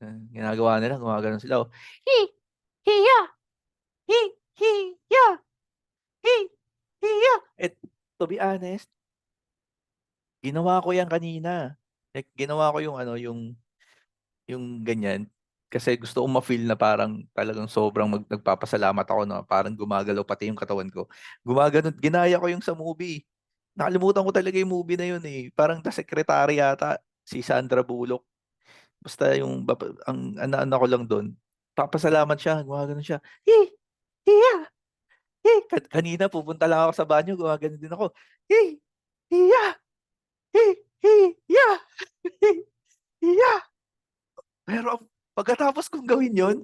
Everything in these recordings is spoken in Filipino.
Ginagawa nila, gumagano'n sila, oh. Hi, hiya, hi, hiya, hi, hiya. Eh, to be honest, ginawa ko 'yan kanina. Like, ginawa ko yung ano, yung ganyan. Kasi gusto kong ma-feel na parang talagang sobrang nagpapasalamat ako na parang gumagalaw pati yung katawan ko. Gumagano'n, ginaya ko yung sa movie. Nakalimutan ko talaga yung movie na yun eh. Parang The Secretary yata, si Sandra Bullock. Basta yung ang ano ko lang dun, papasalamat siya, gumagano'n siya. "Hi, hiya, hi." Kanina pupunta lang ako sa banyo, gumagano'n din ako. "Hi, hiya, hi, hiya, hi, hiya." Pero pagkatapos kong gawin yun,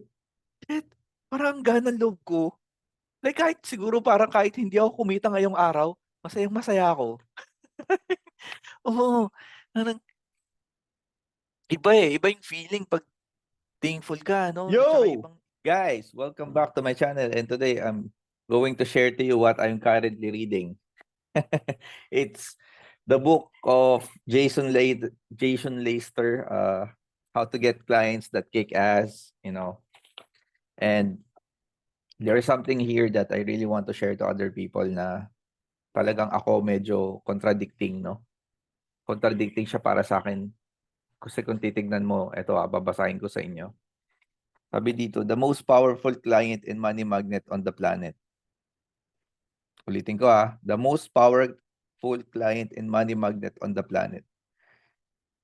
shit, parang ang gaan ng loob ko. Like kahit siguro parang kahit hindi ako kumita ngayong araw, masayang-masaya ako. Oo, parang iba, eh, iba yung feeling 'pag thankful ka 'no, at saka Yo! ibang guys, welcome back to my channel, and today I'm going to share to you what I'm currently reading. It's the book of Jason Lester, How to Get Clients That Kick Ass, and there is something here that I really want to share to other people na talagang ako medyo contradicting, 'no? Contradicting siya para sa akin kasi kung titignan mo, eto, babasahin ko sa inyo. Sabi dito, "The most powerful client and money magnet on the planet." Ulitin ko, "The most powerful client and money magnet on the planet.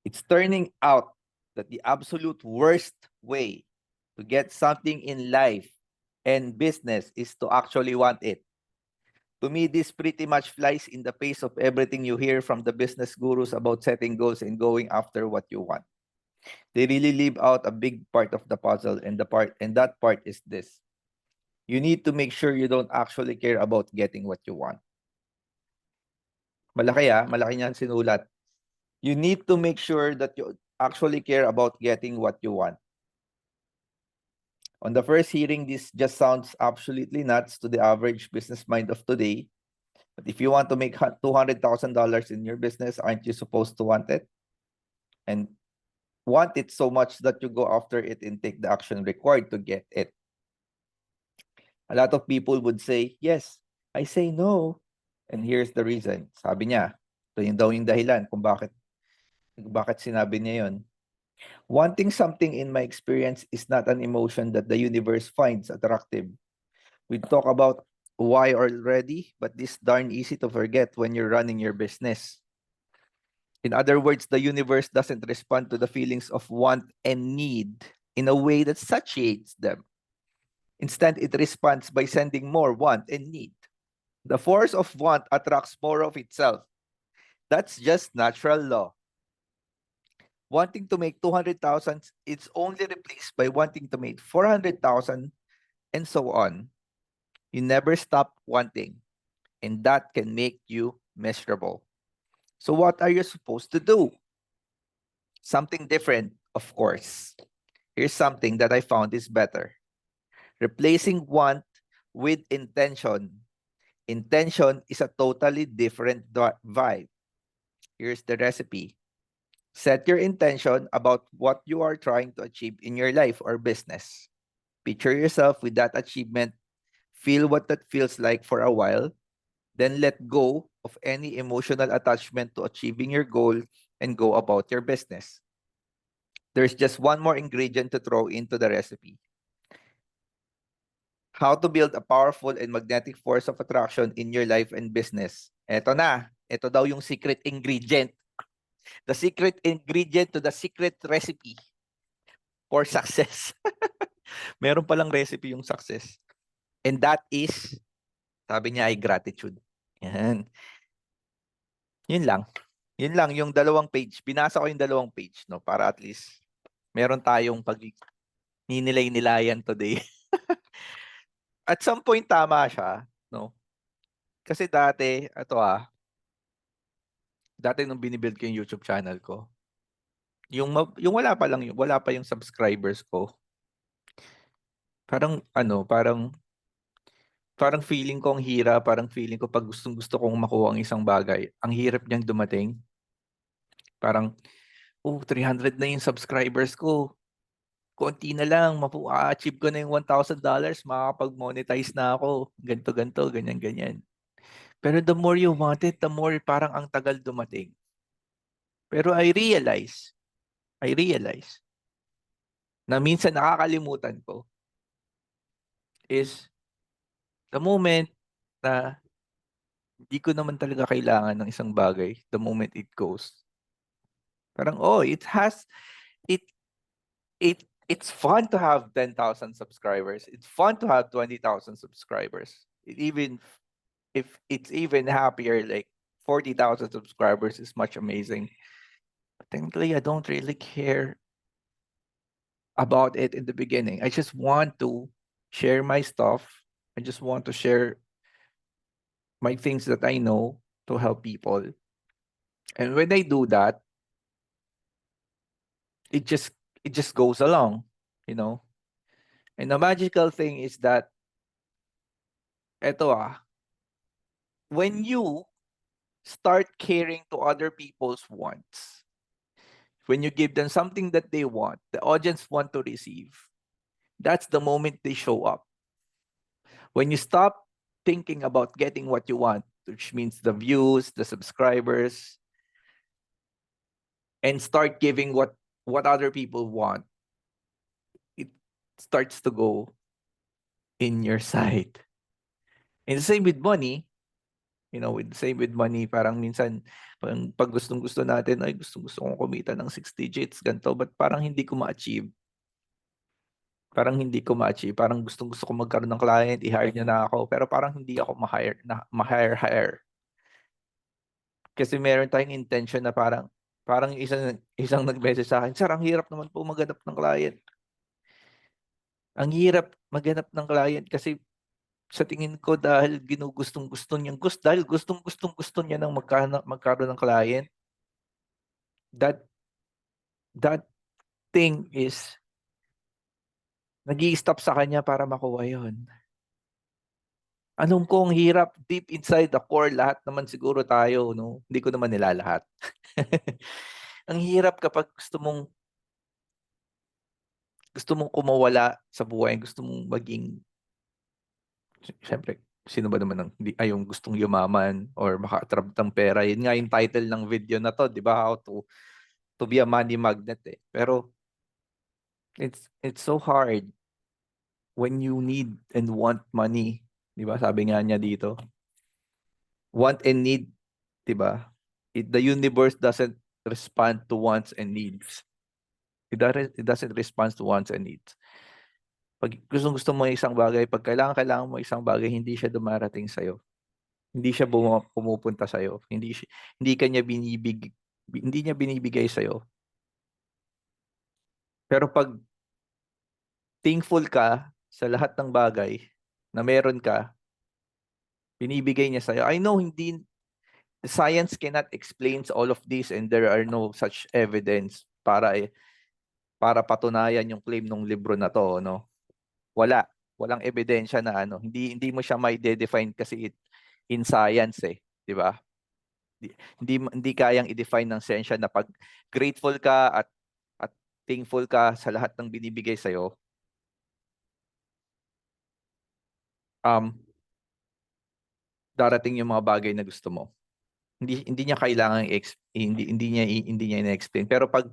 It's turning out that the absolute worst way to get something in life and business is to actually want it. To me, this pretty much flies in the face of everything you hear from the business gurus about setting goals and going after what you want. They really leave out a big part of the puzzle, and that part is this. You need to make sure you don't actually care about getting what you want." Malaki, malaki niyan sinulat. You need to make sure that you actually care about getting what you want. On the first hearing, this just sounds absolutely nuts to the average business mind of today. But if you want to make $200,000 in your business, aren't you supposed to want it? And want it so much that you go after it and take the action required to get it. A lot of people would say, yes. I say no. And here's the reason. Sabi niya, ito yung daw yung dahilan kung bakit sinabi niya yun. Wanting something, in my experience, is not an emotion that the universe finds attractive. We talk about why already, but this darn easy to forget when you're running your business. In other words, the universe doesn't respond to the feelings of want and need in a way that satiates them. Instead, it responds by sending more want and need. The force of want attracts more of itself. That's just natural law. Wanting to make 200,000, it's only replaced by wanting to make 400,000, and so on. You never stop wanting, and that can make you miserable. So what are you supposed to do? Something different, of course. Here's something that I found is better. Replacing want with intention. Intention is a totally different vibe. Here's the recipe. Set your intention about what you are trying to achieve in your life or business. Picture yourself with that achievement. Feel what that feels like for a while. Then let go of any emotional attachment to achieving your goal and go about your business. There's just one more ingredient to throw into the recipe. How to build a powerful and magnetic force of attraction in your life and business. Eto na. Ito daw yung secret ingredient. The secret ingredient to the secret recipe for success. Meron palang recipe yung success. And that is, sabi niya, ay gratitude. Yan. Yun lang. Yun lang yung dalawang page. Binasa ko yung dalawang page, no, para at least meron tayong pag ninilay-nilayan today. At some point tama siya, no? Kasi dati nung binibuild ko yung YouTube channel ko, yung wala pa yung subscribers ko. Parang ano, parang feeling ko ang hirap, parang feeling ko pag gustong-gusto kong makuha ang isang bagay, ang hirap niyang dumating. Parang, oh, 300 na yung subscribers ko. konti na lang, achieve ko na yung $1,000, makakapag-monetize na ako, ganto, ganyan. Pero the more you want it, the more parang ang tagal dumating. Pero I realize na minsan nakakalimutan ko is the moment na hindi ko naman talaga kailangan ng isang bagay, the moment it goes. Parang, it, it's fun to have 10,000 subscribers. It's fun to have 20,000 subscribers. If it's even happier, like 40,000 subscribers is much amazing. But technically, I don't really care about it in the beginning. I just want to share my stuff. I just want to share my things that I know to help people. And when I do that, it just it just goes along, you know. And the magical thing is that when you start caring to other people's wants, when you give them something that they want, the audience want to receive, that's the moment they show up. When you stop thinking about getting what you want, which means the views, the subscribers, and start giving what other people want, it starts to go in your side. And the same with money, parang minsan, pag gustong-gusto natin, ay gustong-gusto kong kumita ng 6 digits, ganito, but parang hindi ko ma-achieve. Parang gustong-gusto ko magkaroon ng client, i-hire niya na ako, pero parang hindi ako ma-hire. Kasi meron tayong intention na parang isang nag-message sa akin, "Sir, ang hirap naman po maghanap ng client." Ang hirap maghanap ng client kasi sa tingin ko dahil dahil gustong-gusto niya ng magkaroon ng client, that that thing is nag-i-stop sa kanya para makuha 'yon. Alam ko ang hirap, deep inside the core, lahat naman siguro tayo, 'no? Hindi ko naman nilalahat. Ang hirap kapag gusto mong kumawala sa buhay, gusto mong maging, siyempre, sino ba naman ang yung gustong yumaman or maka-attract ng pera. Yun nga yung title ng video na 'to, 'di ba? How to be a money magnet, eh. Pero it's so hard when you need and want money, 'di ba? Sabi nga niya dito, want and need, 'di ba? The universe doesn't respond to wants and needs. It doesn't respond to wants and needs. Pag gustong-gusto mo isang bagay, pag kailangan mo isang bagay, hindi siya dumarating sa'yo. Hindi siya pumupunta sa'yo. Hindi niya binibigay sa'yo. Pero pag thankful ka sa lahat ng bagay na meron ka, binibigay niya sa'yo. I know science cannot explain all of this and there are no such evidence para patunayan yung claim ng libro na 'to, no? Walang ebidensya na hindi mo siya mai-define kasi in science, eh, 'di ba? Hindi kayang i-define ng siyensya na pag grateful ka at thankful ka sa lahat ng binibigay sa darating yung mga bagay na gusto mo. Hindi niya kailangan hindi niya ina-explain. Pero pag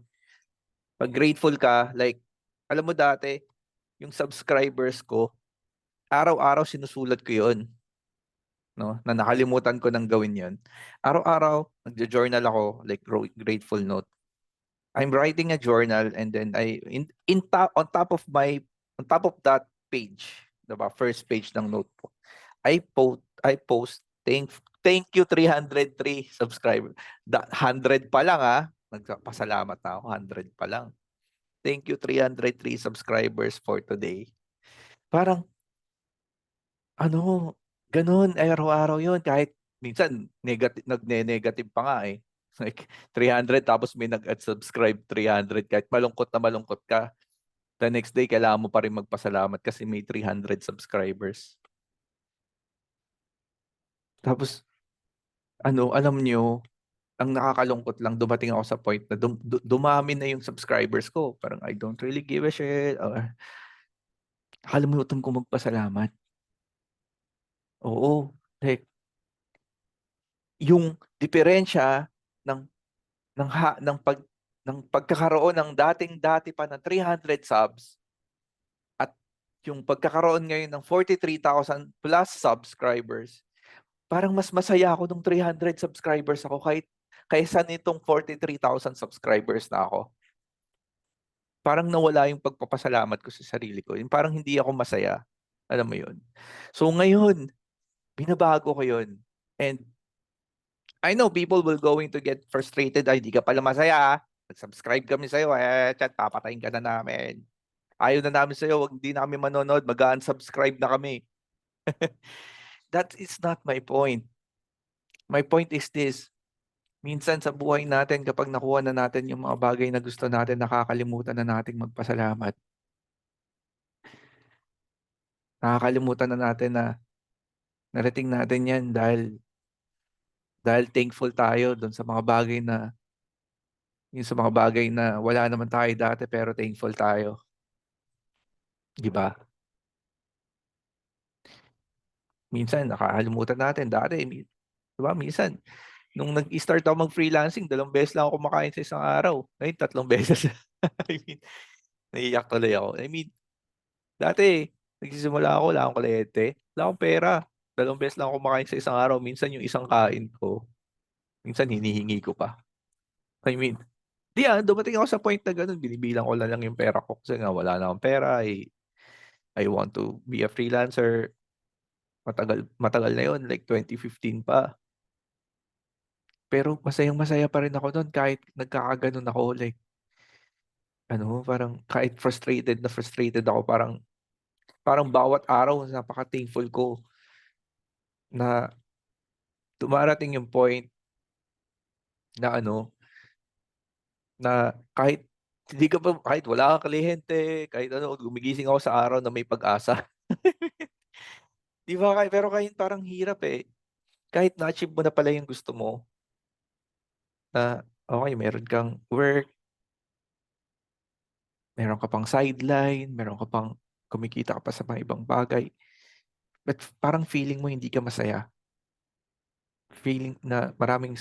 grateful ka, like alam mo dati, yung subscribers ko, araw-araw sinusulat ko 'yon, no? Na nakalimutan ko nang gawin 'yon. Araw-araw nagjo-journal ako, like grateful note. I'm writing a journal and then on top of that page, diba, first page ng notebook, I post thank you 303 subscriber. 100 pa lang, nagpasalamat na ako, 100 pa lang. Thank you 303 subscribers for today. Parang ganun, araw-araw 'yun, kahit minsan nagne-negative pa nga, eh. Like 300 tapos may nag-subscribe 300, kahit malungkot na malungkot ka, the next day kailangan mo pa rin magpasalamat kasi may 300 subscribers. Tapos alam niyo, ang nakakalungkot lang, dumating ako sa point na dumami na yung subscribers ko. Parang I don't really give a shit. Or nakalimutan ko magpasalamat. Oo. Like, yung diferensya ng ng ng pagkakaroon ng dating-dati pa na 300 subs at yung pagkakaroon ngayon ng 43,000 plus subscribers, parang mas masaya ako nung 300 subscribers ako kaysa nitong 43,000 subscribers na ako. Parang nawala yung pagpapasalamat ko sa sarili ko. Yung parang hindi ako masaya. Alam mo yun? So ngayon, binabago ko yun. And I know people will going to get frustrated. Ay, di ka pala masaya. Nag-subscribe kami sa'yo. Chat, papatayin ka na namin. Ayaw na namin sa'yo. Wag di na kami manonood. Mag-unsubscribe na kami. That is not my point. My point is this. Minsan sa buhay natin, kapag nakuha na natin yung mga bagay na gusto natin, nakakalimutan na nating magpasalamat. Nakakalimutan na natin na narating natin yan dahil thankful tayo doon sa mga bagay na yung sa mga bagay na wala naman tayo dati pero thankful tayo. Di ba? Minsan nakakalimutan natin dati. Di ba? Minsan, nung nag-start ako mag-freelancing, 2 beses lang ako kumakain sa isang araw. Ngayon, 3 beses. I mean, naiiyak tuloy ako. I mean, dati, nagsisimula ako, wala akong kuryente, wala akong pera. 2 beses lang ako kumakain sa isang araw. Minsan yung isang kain ko, minsan hinihingi ko pa. I mean, dumating ako sa point na ganun, binibilang ko na lang yung pera ko kasi nga wala na akong pera. I want to be a freelancer. Matagal, matagal na yun, like 2015 pa. Pero masayang-masaya pa rin ako doon kahit nagkakaganon ako. Like, parang kahit frustrated ako, parang bawat araw napaka-thankful ko na dumarating yung point na na kahit wala kang kliyente, kahit gumigising ako sa araw na may pag-asa. Di ba? Pero kahit parang hirap eh. Kahit na-achieve mo na pala yung gusto mo, na okay, meron kang work, meron ka pang sideline, meron ka pang kumikita ka pa sa mga ibang bagay. But parang feeling mo hindi ka masaya. Feeling na marami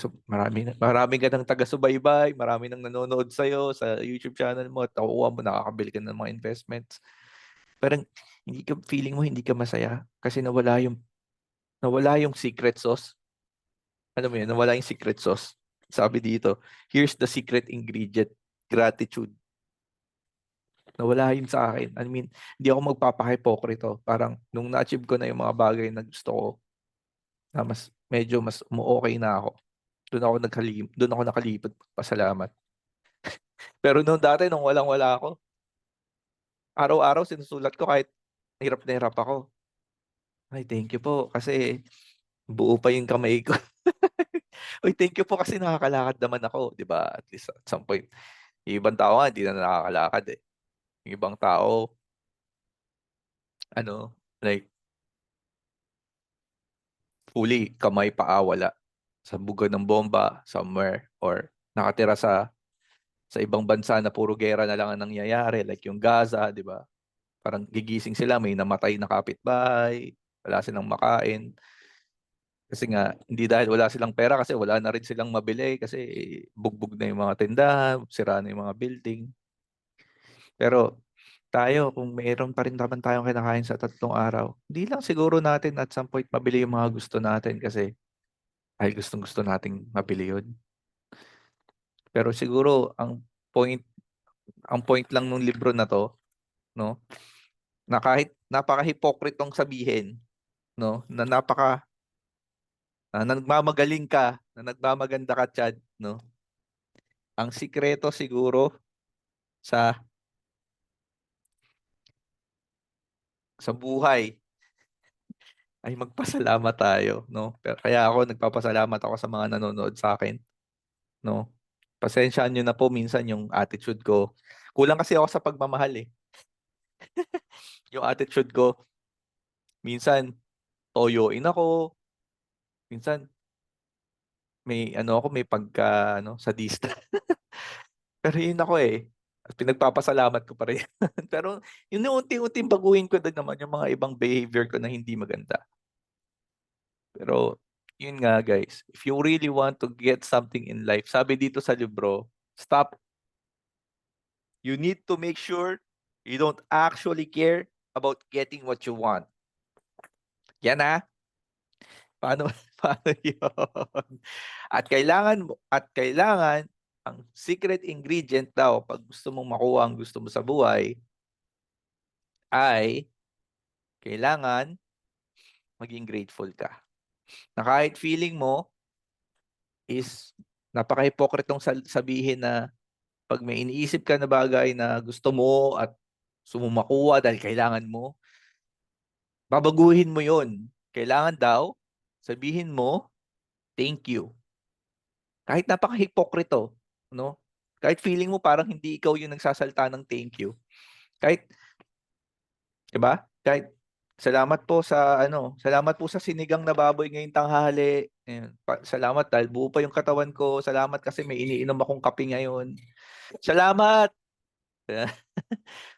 ka ng taga-subaybay, marami nang nanonood sa'yo sa YouTube channel mo at nakukuha mo, nakakabili ka ng mga investments. Parang feeling mo hindi ka masaya kasi nawala yung secret sauce. Alam mo yun, nawala yung secret sauce. Sabi dito, here's the secret ingredient, gratitude. Nawala yun sa akin. I mean, hindi ako magpapahipokrito. Parang nung na-achieve ko na yung mga bagay na gusto ko, na medyo mas okay na ako. Doon ako nakalipad, pasalamat. Pero nung dati, nung walang-wala ako, araw-araw sinusulat ko kahit hirap na hirap ako. Ay, thank you po kasi buo pa yung kamay ko. Uy, thank you po kasi nakakalakad naman ako, 'di ba? At least at some point. Yung ibang tao nga, hindi na nakakalakad eh. Yung ibang tao, like, fully kamay paa wala. Sa buga ng bomba, somewhere, or nakatira sa ibang bansa na puro gera na lang ang nangyayari, like yung Gaza, di ba? Parang gigising sila, may namatay na kapitbahay, wala silang makain. Kasi nga, hindi dahil wala silang pera, kasi wala na rin silang mabili, kasi bugbog na yung mga tindahan, sira na yung mga building. Pero tayo, kung mayroon pa rin naman tayong kinakain sa 3 araw, hindi lang siguro natin at some point mabili yung mga gusto natin kasi ay gustong-gusto nating mabili yun. Pero siguro ang point lang ng libro na to, no, na kahit napaka-hipokritong sabihin, no, na nagmamagaling ka, na nagmamaganda ka, Chad, no. Ang sikreto siguro sa sa buhay ay magpasalamat tayo, no. Pero kaya nagpapasalamat ako sa mga nanonood sa akin, no. Pasensyaan niyo na po minsan yung attitude ko. Kulang kasi ako sa pagmamahal eh. Yung attitude ko, minsan toyoin ako, minsan may ano ako, may pagka ano, sadista. Pero yun ako eh. At pinagpapasalamat ko pa rin. Pero yun yung unti-unting baguhin ko din naman yung mga ibang behavior ko na hindi maganda. Pero yun nga guys, if you really want to get something in life, sabi dito sa libro, stop. You need to make sure you don't actually care about getting what you want. Yan ah. Paano paano yun? At kailangan ang secret ingredient daw pag gusto mong makuha ang gusto mo sa buhay ay kailangan maging grateful ka. Na kahit feeling mo is napaka-hipokritong sabihin na pag may iniisip ka na bagay na gusto mo at gusto mo makuha dahil kailangan mo, babaguhin mo yun. Kailangan daw sabihin mo, thank you. Kahit napaka-hipokrito, no? Kahit feeling mo parang hindi ikaw yung nagsasalta ng thank you. Kahit, 'di ba? Kahit salamat po sa sinigang na baboy ngayong tanghali. Ayun, salamat dahil buo pa yung katawan ko. Salamat kasi may iniinom akong kape ngayon. Salamat.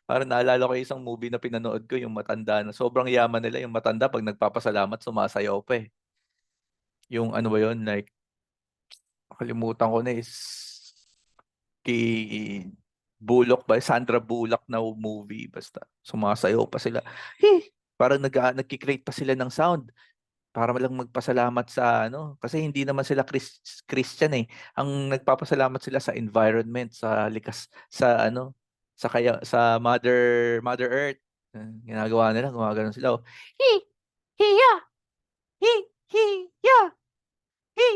Parang naalala ko yung isang movie na pinanood ko, yung matanda na sobrang yaman nila, yung matanda pag nagpapasalamat sumasayaw pa eh. Yung ano ba yun, like kalimutan ko na is kay Sandra Bullock na movie, basta sumasayaw pa sila. Parang nagki-create pa sila ng sound para lang magpasalamat sa ano, kasi hindi naman sila Christian eh. Ang nagpapasalamat sila sa environment, sa likas, sa ano, sa Mother Earth. Ginagawa nila, gumagano sila. Oh. Hi, hiya, hi, hiya, hi,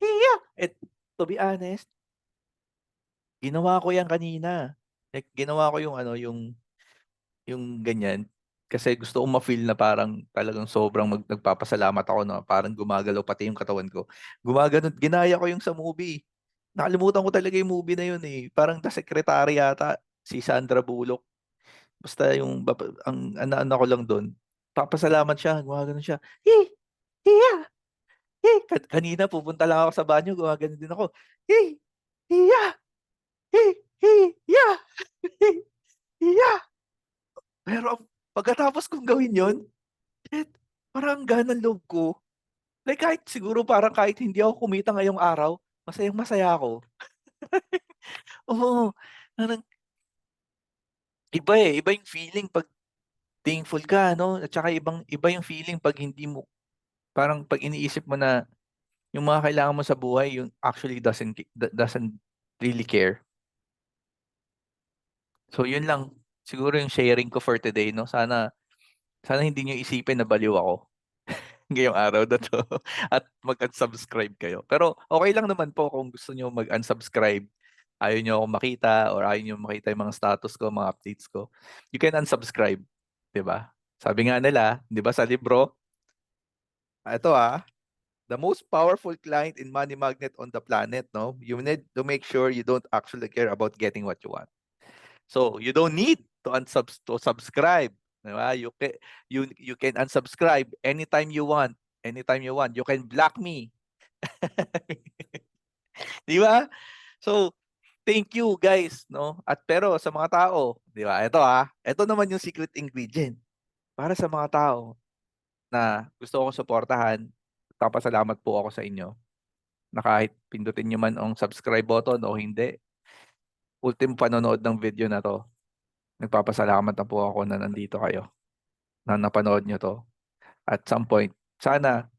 hiya. And to be honest, ginawa ko yan kanina. Like, ginawa ko yung ano, yung ganyan. Kasi gusto kong ma-feel na parang talagang sobrang nagpapasalamat ako na parang gumagalaw pati yung katawan ko. Gumagano, ginaya ko yung sa movie. Nakalimutan ko talaga yung movie na yun eh. Parang The Secretary yata, si Sandra Bullock. Basta yung, ang ano ko lang doon, papasalamat siya, gumagano siya. Hey, hiya, hey. Kanina pupunta lang ako sa banyo, gumagano din ako. Hey, hiya, hey, hiya, hey, hiya. Pero pagkatapos kong gawin yon, shit, parang ganang loob ko. Like kahit siguro parang kahit hindi ako kumita ngayong araw, masayang masaya ako. Oo, parang iba eh, iba yung feeling pag thankful ka, no? At saka iba yung feeling pag hindi mo, parang pag iniisip mo na yung mga kailangan mo sa buhay, yung actually doesn't really care. So yun lang, siguro yung sharing ko for today, no? Sana hindi niyo isipin na baliw ako ngayong araw na to at mag-unsubscribe kayo. Pero okay lang naman po kung gusto niyo mag-unsubscribe. Ayaw niyo akong makita or ayaw niyo makita yung mga status ko, mga updates ko. You can unsubscribe, 'di ba? Sabi nga nila, 'di ba sa libro, ito the most powerful client in money magnet on the planet, no? You need to make sure you don't actually care about getting what you want. So, you don't need to subscribe, 'di ba? You can unsubscribe anytime you want. Anytime you want. You can block me. 'Di ba? So, thank you guys, no? At pero sa mga tao, 'di ba? Ito naman yung secret ingredient. Para sa mga tao na gusto ko suportahan, papasalamat po ako sa inyo na kahit pindutin nyo man ang subscribe button o hindi, ultimo panonood ng video na to, nagpapasalamat na po ako na nandito kayo, na napanood nyo to. At some point, sana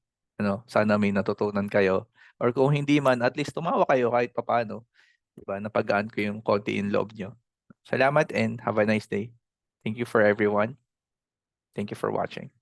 may natutunan kayo. Or kung hindi man, at least tumawa kayo kahit papaano. Diba? Napagaan ko yung konti in loob nyo. Salamat and have a nice day. Thank you for everyone. Thank you for watching.